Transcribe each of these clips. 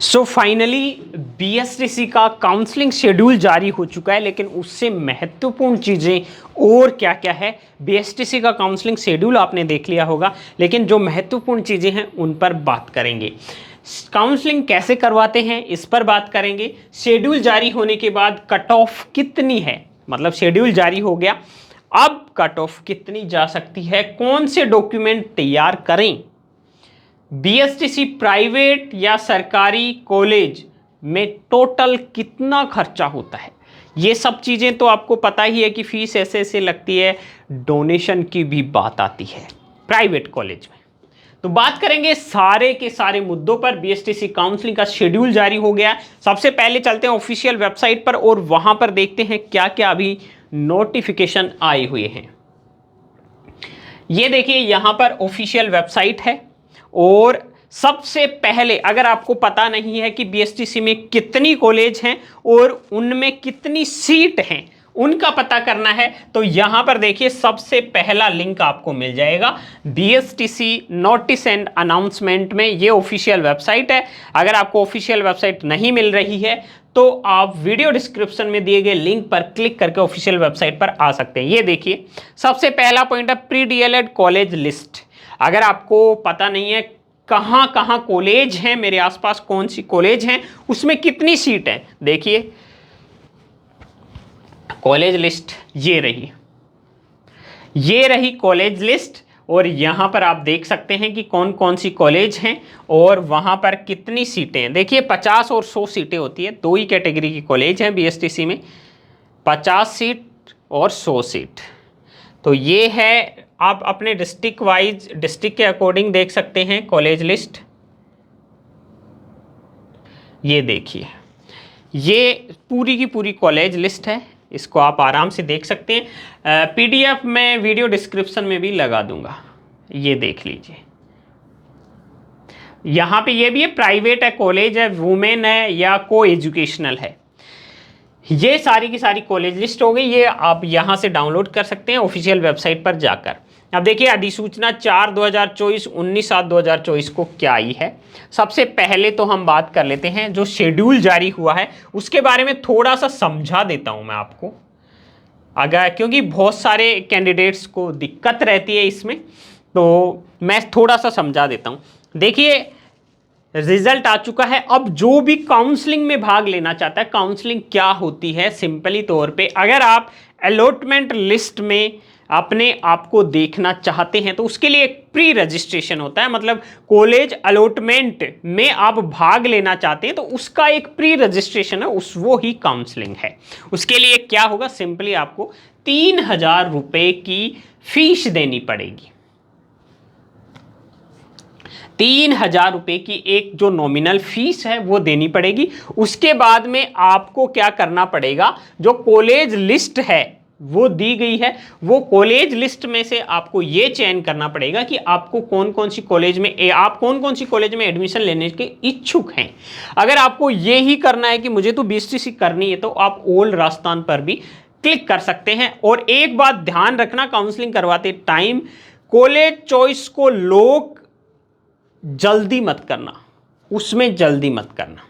So finally BSTC का counselling schedule जारी हो चुका है, लेकिन उससे महत्वपूर्ण चीज़ें और क्या क्या है। बीएसटीसी का काउंसलिंग शेड्यूल आपने देख लिया होगा, लेकिन जो महत्वपूर्ण चीज़ें हैं उन पर बात करेंगे। काउंसलिंग कैसे करवाते हैं इस पर बात करेंगे। शेड्यूल जारी होने के बाद कट ऑफ कितनी है, मतलब शेड्यूल जारी हो गया, अब कट ऑफ कितनी जा सकती है, कौन से डॉक्यूमेंट तैयार करें, बीएसटीसी प्राइवेट या सरकारी कॉलेज में टोटल कितना खर्चा होता है, ये सब चीज़ें तो आपको पता ही है कि फीस ऐसे ऐसे लगती है, डोनेशन की भी बात आती है प्राइवेट कॉलेज में। तो बात करेंगे सारे के सारे मुद्दों पर। बीएसटीसी काउंसलिंग का शेड्यूल जारी हो गया। सबसे पहले चलते हैं ऑफिशियल वेबसाइट पर और वहां पर देखते हैं क्या क्या अभी नोटिफिकेशन आए हुए हैं। ये देखिए यहां पर ऑफिशियल वेबसाइट है और सबसे पहले अगर आपको पता नहीं है कि बीएसटीसी में कितनी कॉलेज हैं और उनमें कितनी सीट हैं, उनका पता करना है, तो यहां पर देखिए सबसे पहला लिंक आपको मिल जाएगा बीएसटीसी नोटिस एंड अनाउंसमेंट में। ये ऑफिशियल वेबसाइट है। अगर आपको ऑफिशियल वेबसाइट नहीं मिल रही है तो आप वीडियो डिस्क्रिप्शन में दिए गए लिंक पर क्लिक करके ऑफिशियल वेबसाइट पर आ सकते हैं। ये देखिए सबसे पहला पॉइंट है प्री डीएलएड कॉलेज लिस्ट। अगर आपको पता नहीं है कहाँ कहाँ कॉलेज हैं, मेरे आसपास कौन सी कॉलेज हैं, उसमें कितनी सीट हैं, देखिए कॉलेज लिस्ट ये रही कॉलेज लिस्ट। और यहां पर आप देख सकते हैं कि कौन कौन सी कॉलेज हैं और वहां पर कितनी सीटें हैं। देखिए 50 और 100 सीटें होती है, दो ही कैटेगरी की कॉलेज हैं बीएसटीसी में, 50 सीट और 100 सीट। तो ये है, आप अपने डिस्ट्रिक्ट वाइज डिस्ट्रिक्ट के अकॉर्डिंग देख सकते हैं कॉलेज लिस्ट। ये देखिए ये पूरी की पूरी कॉलेज लिस्ट है, इसको आप आराम से देख सकते हैं। पीडीएफ में वीडियो डिस्क्रिप्शन में भी लगा दूंगा, ये देख लीजिए। यहाँ पे ये भी है, प्राइवेट है, कॉलेज है, वुमेन है या को एजुकेशनल है। ये सारी की सारी कॉलेज लिस्ट हो गई। ये आप यहाँ से डाउनलोड कर सकते हैं ऑफिशियल वेबसाइट पर जाकर। अब देखिए अधिसूचना 4/2024 19/7/2024 को क्या आई है। सबसे पहले तो हम बात कर लेते हैं जो शेड्यूल जारी हुआ है उसके बारे में थोड़ा सा समझा देता हूं मैं आपको, अगर क्योंकि बहुत सारे कैंडिडेट्स को दिक्कत रहती है इसमें, तो मैं थोड़ा सा समझा देता हूं। देखिए रिजल्ट आ चुका है। अब जो भी काउंसलिंग में भाग लेना चाहता है, काउंसलिंग क्या होती है सिंपली तौर पे, अगर आप अलॉटमेंट लिस्ट में अपने आप को देखना चाहते हैं तो उसके लिए एक प्री रजिस्ट्रेशन होता है। मतलब कॉलेज अलॉटमेंट में आप भाग लेना चाहते हैं तो उसका एक प्री रजिस्ट्रेशन है, वो ही काउंसलिंग है। उसके लिए क्या होगा, सिंपली आपको 3000 रुपए की फीस देनी पड़ेगी। 3000 रुपए की एक जो नॉमिनल फीस है वो देनी पड़ेगी। उसके बाद में आपको क्या करना पड़ेगा, जो कॉलेज लिस्ट है वो दी गई है, वो कॉलेज लिस्ट में से आपको ये चयन करना पड़ेगा कि आपको कौन कौन सी कॉलेज में आप कौन कौन सी कॉलेज में एडमिशन लेने के इच्छुक हैं। अगर आपको ये ही करना है कि मुझे तो बीएसटीसी करनी है, तो आप ऑल राजस्थान पर भी क्लिक कर सकते हैं। और एक बात ध्यान रखना, काउंसलिंग करवाते टाइम कॉलेज चॉइस को लोग जल्दी मत करना, उसमें जल्दी मत करना,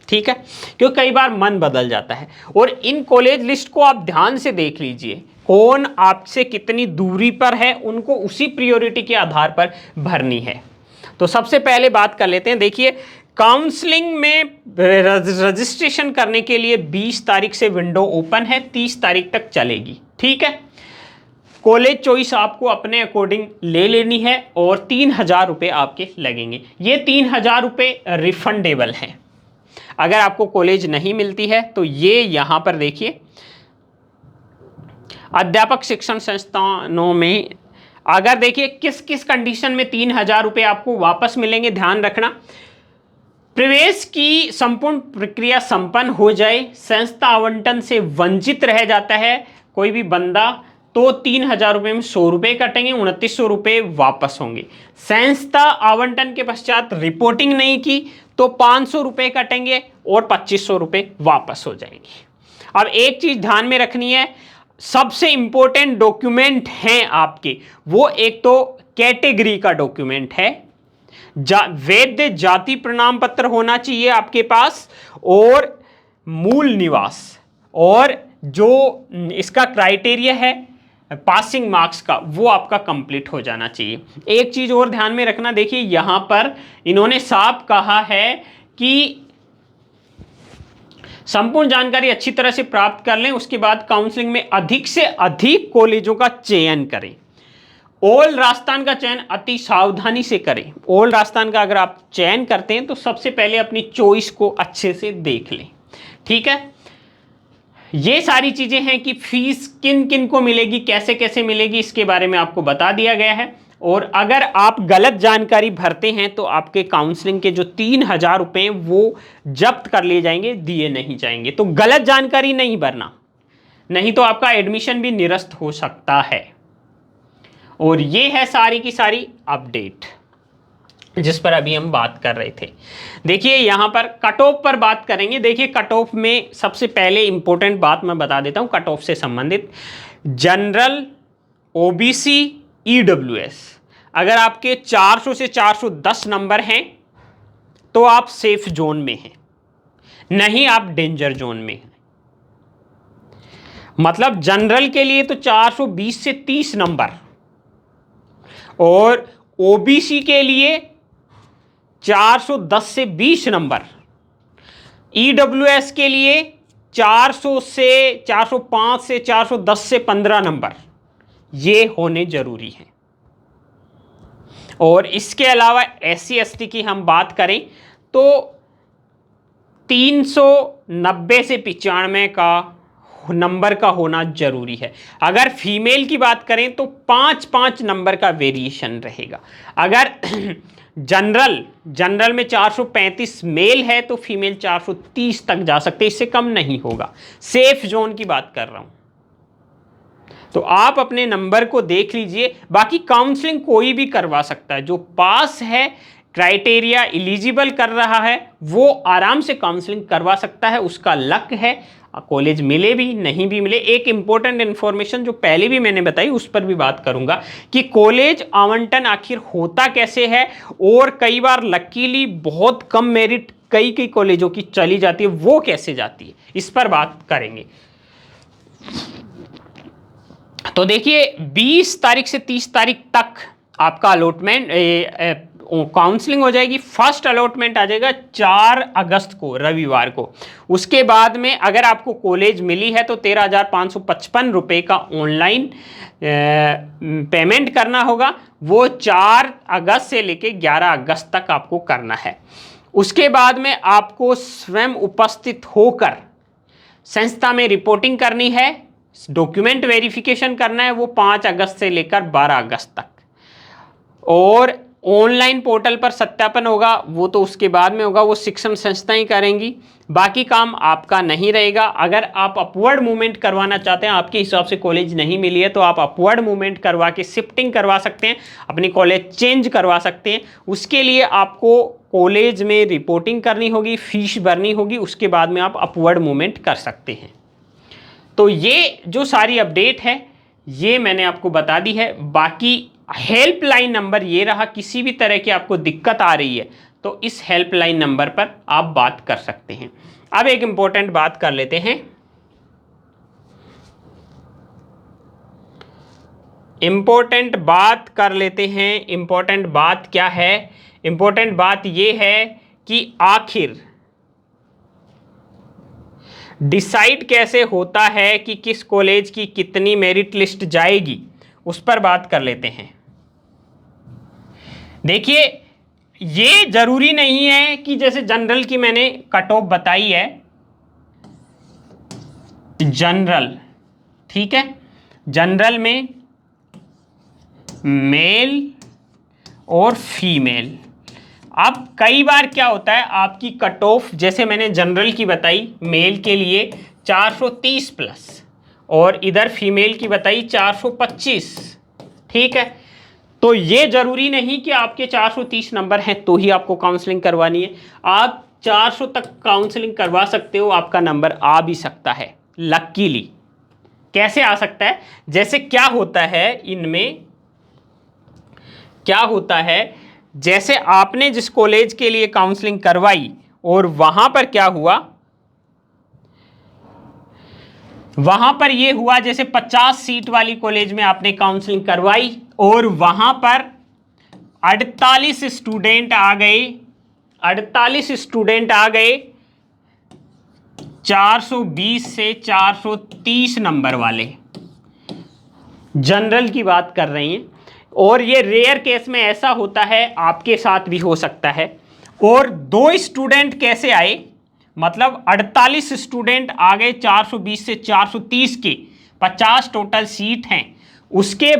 ठीक है, क्योंकि कई बार मन बदल जाता है। और इन कॉलेज लिस्ट को आप ध्यान से देख लीजिए, कौन आपसे कितनी दूरी पर है, उनको उसी प्रायोरिटी के आधार पर भरनी है। तो सबसे पहले बात कर लेते हैं। देखिए काउंसलिंग में रजिस्ट्रेशन करने के लिए 20 तारीख से विंडो ओपन है, 30 तारीख तक चलेगी, ठीक है। कॉलेज चॉइस आपको अपने अकॉर्डिंग ले लेनी है और 3000 रुपये आपके लगेंगे। ये 3000 रुपये रिफंडेबल हैं। अगर आपको कॉलेज नहीं मिलती है तो ये यहां पर देखिए अध्यापक शिक्षण संस्थानों में, अगर देखिए किस किस कंडीशन में 3000 रुपये आपको वापस मिलेंगे, ध्यान रखना। प्रवेश की संपूर्ण प्रक्रिया संपन्न हो जाए, संस्था आवंटन से वंचित रह जाता है कोई भी बंदा, तो 3000 रुपये में 100 रुपये कटेंगे, 2900 रुपये वापस होंगे। संस्था आवंटन के पश्चात रिपोर्टिंग नहीं की तो 500 रुपये कटेंगे और 2500 रुपये वापस हो जाएंगे। अब एक चीज ध्यान में रखनी है, सबसे इंपॉर्टेंट डॉक्यूमेंट हैं आपके, वो एक तो कैटेगरी का डॉक्यूमेंट है, वैध जाति प्रमाण पत्र होना चाहिए आपके पास, और मूल निवास, और जो इसका क्राइटेरिया है पासिंग मार्क्स का वो आपका कंप्लीट हो जाना चाहिए। एक चीज और ध्यान में रखना, देखिए यहां पर इन्होंने साफ कहा है कि संपूर्ण जानकारी अच्छी तरह से प्राप्त कर लें, उसके बाद काउंसलिंग में अधिक से अधिक कॉलेजों का चयन करें। ओल्ड राजस्थान का चयन अति सावधानी से करें। ओल्ड राजस्थान का अगर आप चयन करते हैं तो सबसे पहले अपनी चॉइस को अच्छे से देख लें, ठीक है। ये सारी चीजें हैं कि फीस किन किन को मिलेगी, कैसे कैसे मिलेगी, इसके बारे में आपको बता दिया गया है। और अगर आप गलत जानकारी भरते हैं तो आपके काउंसलिंग के जो 3,000 रुपए वो जब्त कर लिए जाएंगे, दिए नहीं जाएंगे। तो गलत जानकारी नहीं भरना, नहीं तो आपका एडमिशन भी निरस्त हो सकता है। और ये है सारी की सारी अपडेट जिस पर अभी हम बात कर रहे थे। देखिए यहां पर कट ऑफ पर बात करेंगे। देखिए कट ऑफ में सबसे पहले इंपॉर्टेंट बात मैं बता देता हूं कट ऑफ से संबंधित। जनरल, ओबीसी, ईडब्ल्यूएस, अगर आपके 400 से 410 नंबर हैं तो आप सेफ जोन में हैं, नहीं आप डेंजर जोन में हैं। मतलब जनरल के लिए तो 420 से 30 नंबर, और ओबीसी के लिए 410 से 20 नंबर, ईडब्ल्यूएस के लिए 400 से 405 से 410 से 15 नंबर, ये होने जरूरी है। और इसके अलावा एससी एसटी की हम बात करें तो 390 से 95 का नंबर का होना जरूरी है। अगर फीमेल की बात करें तो 5-5 नंबर का वेरिएशन रहेगा। अगर जनरल में 435 मेल है तो फीमेल 430 तक जा सकते, इससे कम नहीं होगा। सेफ जोन की बात कर रहा हूं, तो आप अपने नंबर को देख लीजिए। बाकी काउंसलिंग कोई भी करवा सकता है, जो पास है, क्राइटेरिया एलिजिबल कर रहा है, वो आराम से काउंसलिंग करवा सकता है। उसका लक है, कॉलेज मिले भी नहीं भी मिले। एक इंपॉर्टेंट इंफॉर्मेशन जो पहले भी मैंने बताई उस पर भी बात करूंगा कि कॉलेज आवंटन आखिर होता कैसे है, और कई बार लकीली बहुत कम मेरिट कई कॉलेजों की चली जाती है, वो कैसे जाती है, इस पर बात करेंगे। तो देखिए 20 तारीख से 30 तारीख तक आपका अलॉटमेंट काउंसलिंग हो जाएगी। फर्स्ट अलॉटमेंट आ जाएगा 4 अगस्त को, रविवार को। उसके बाद में अगर आपको कॉलेज मिली है तो 13,555 रुपये का ऑनलाइन पेमेंट करना होगा। वो 4 अगस्त से लेके 11 अगस्त तक आपको करना है। उसके बाद में आपको स्वयं उपस्थित होकर संस्था में रिपोर्टिंग करनी है, डॉक्यूमेंट वेरिफिकेशन करना है, वो 5 अगस्त से लेकर 12 अगस्त तक। और ऑनलाइन पोर्टल पर सत्यापन होगा, वो तो उसके बाद में होगा, वो शिक्षण संस्थाएं करेंगी। बाकी काम आपका नहीं रहेगा। अगर आप अपवर्ड मूवमेंट करवाना चाहते हैं, आपके हिसाब से कॉलेज नहीं मिली है, तो आप अपवर्ड मूवमेंट करवा के शिफ्टिंग करवा सकते हैं, अपनी कॉलेज चेंज करवा सकते हैं। उसके लिए आपको कॉलेज में रिपोर्टिंग करनी होगी, फीस भरनी होगी, उसके बाद में आप अपवर्ड मूवमेंट कर सकते हैं। तो ये जो सारी अपडेट है ये मैंने आपको बता दी है। बाकी हेल्पलाइन नंबर ये रहा, किसी भी तरह की आपको दिक्कत आ रही है तो इस हेल्पलाइन नंबर पर आप बात कर सकते हैं। अब एक इंपॉर्टेंट बात कर लेते हैं। इंपॉर्टेंट बात क्या है? इंपॉर्टेंट बात ये है कि आखिर डिसाइड कैसे होता है कि किस कॉलेज की कितनी मेरिट लिस्ट जाएगी, उस पर बात कर लेते हैं। देखिए ये जरूरी नहीं है कि जैसे जनरल की मैंने कट ऑफ बताई है, जनरल, ठीक है, जनरल में मेल और फीमेल। अब कई बार क्या होता है, आपकी कट ऑफ जैसे मैंने जनरल की बताई मेल के लिए 430 प्लस, और इधर फीमेल की बताई 425, ठीक है। तो ये जरूरी नहीं कि आपके 430 नंबर हैं तो ही आपको काउंसलिंग करवानी है। आप 400 तक काउंसलिंग करवा सकते हो, आपका नंबर आ भी सकता है लकीली। कैसे आ सकता है? जैसे क्या होता है, इनमें क्या होता है जैसे आपने जिस कॉलेज के लिए काउंसलिंग करवाई और वहां पर क्या हुआ, वहां पर यह हुआ जैसे 50 सीट वाली कॉलेज में आपने काउंसलिंग करवाई और वहां पर 48 स्टूडेंट आ गए, 48 स्टूडेंट आ गए 420 से 430 नंबर वाले, जनरल की बात कर रही हैं। और ये रेयर केस में ऐसा होता है, आपके साथ भी हो सकता है। और 2 स्टूडेंट कैसे आए, मतलब 48 स्टूडेंट आ गए 420 से 430 के, 50 टोटल सीट हैं। उसके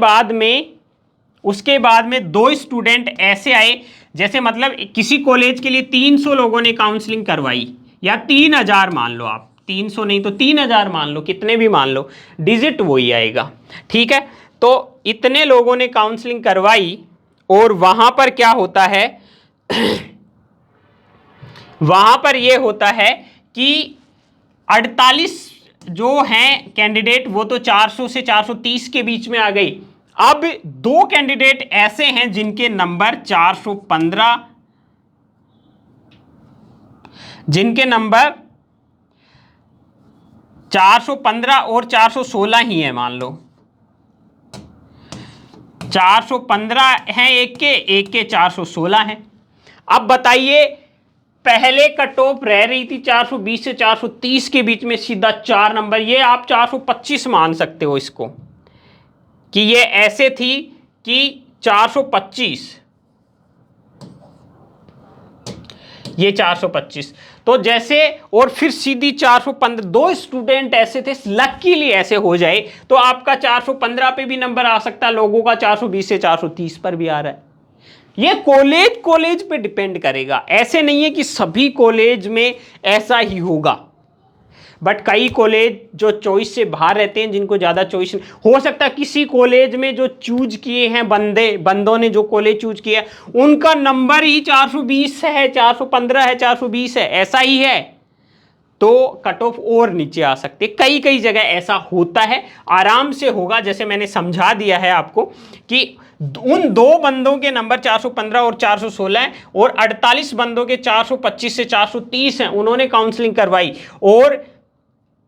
बाद में 2 स्टूडेंट ऐसे आए, जैसे मतलब किसी कॉलेज के लिए 300 लोगों ने काउंसलिंग करवाई, या 3000 मान लो आप, 300 नहीं तो 3000 मान लो, कितने भी मान लो, डिजिट वही आएगा, ठीक है। तो इतने लोगों ने काउंसलिंग करवाई और वहां पर क्या होता है वहां पर यह होता है कि 48 जो हैं कैंडिडेट वो तो 400 से 430 के बीच में आ गई। अब 2 कैंडिडेट ऐसे हैं जिनके नंबर 415, जिनके नंबर 415 और 416 ही है, मान लो 415 हैं एक के 416 हैं। अब बताइए, पहले कट ऑफ रह रही थी 420 से 430 के बीच में, सीधा 4 नंबर, ये आप 425 मान सकते हो इसको, कि ये ऐसे थी कि 425, ये 425, तो जैसे, और फिर सीधी 415, 2 स्टूडेंट ऐसे थे, लकीली ऐसे हो जाए तो आपका 415 पे भी नंबर आ सकता है, लोगों का 420 से 430 पर भी आ रहा है। ये कॉलेज पे डिपेंड करेगा, ऐसे नहीं है कि सभी कॉलेज में ऐसा ही होगा, बट कई कॉलेज जो चॉइस से बाहर रहते हैं, जिनको ज़्यादा चॉइस हो सकता है, किसी कॉलेज में जो चूज किए हैं बंदों ने जो कॉलेज चूज किया उनका नंबर ही 420 है, 415 है, 420 है, ऐसा ही है, तो कट ऑफ और नीचे आ सकते। कई जगह ऐसा होता है, आराम से होगा, जैसे मैंने समझा दिया है आपको कि उन 2 बंदों के नंबर 415 और 416 हैं और 48 बंदों के 425 से 430 हैं, उन्होंने काउंसलिंग करवाई, और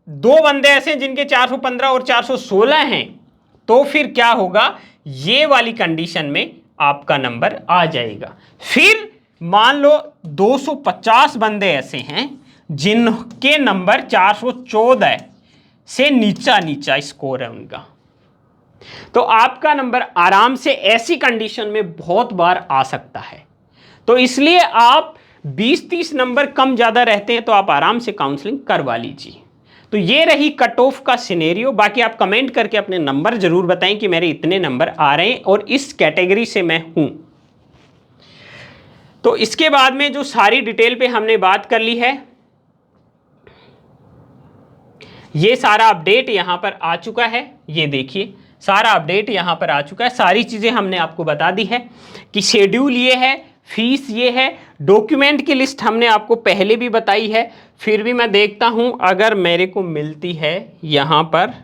2 बंदे ऐसे हैं जिनके 415 और 416 हैं, तो फिर क्या होगा, ये वाली कंडीशन में आपका नंबर आ जाएगा। फिर मान लो 250 बंदे ऐसे हैं जिनके नंबर 414 से नीचा स्कोर है उनका, तो आपका नंबर आराम से ऐसी कंडीशन में बहुत बार आ सकता है। तो इसलिए आप 20-30 नंबर कम ज़्यादा रहते हैं तो आप आराम से काउंसलिंग करवा लीजिए। तो ये रही कट ऑफ का सिनेरियो। बाकी आप कमेंट करके अपने नंबर जरूर बताएं कि मेरे इतने नंबर आ रहे हैं और इस कैटेगरी से मैं हूं। तो इसके बाद में जो सारी डिटेल पे हमने बात कर ली है, ये सारा अपडेट यहां पर आ चुका है, ये देखिए सारा अपडेट यहां पर आ चुका है, सारी चीजें हमने आपको बता दी है कि शेड्यूल ये है, फीस ये है, डॉक्यूमेंट की लिस्ट हमने आपको पहले भी बताई है। फिर भी मैं देखता हूं अगर मेरे को मिलती है यहां पर।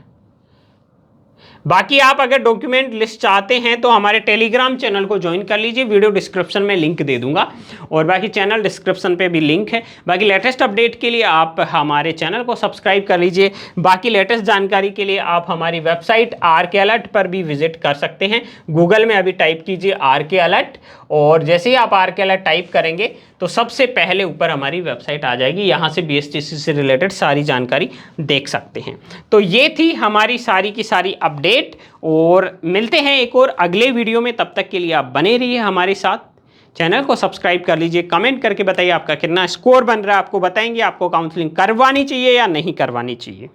बाकी आप अगर डॉक्यूमेंट लिस्ट चाहते हैं तो हमारे टेलीग्राम चैनल को ज्वाइन कर लीजिए, वीडियो डिस्क्रिप्शन में लिंक दे दूंगा, और बाकी चैनल डिस्क्रिप्शन पे भी लिंक है। बाकी लेटेस्ट अपडेट के लिए आप हमारे चैनल को सब्सक्राइब कर लीजिए। बाकी लेटेस्ट जानकारी के लिए आप हमारी वेबसाइट RK अलर्ट पर भी विजिट कर सकते हैं। गूगल में अभी टाइप कीजिए RK अलर्ट, और जैसे ही आप RK अलर्ट टाइप करेंगे तो सबसे पहले ऊपर हमारी वेबसाइट आ जाएगी, यहाँ से BSTC से रिलेटेड सारी जानकारी देख सकते हैं। तो ये थी हमारी सारी की सारी अपडेट, और मिलते हैं एक और अगले वीडियो में। तब तक के लिए आप बने रहिए हमारे साथ, चैनल को सब्सक्राइब कर लीजिए, कमेंट करके बताइए आपका कितना स्कोर बन रहा है, आपको बताएंगे आपको काउंसलिंग करवानी चाहिए या नहीं करवानी चाहिए।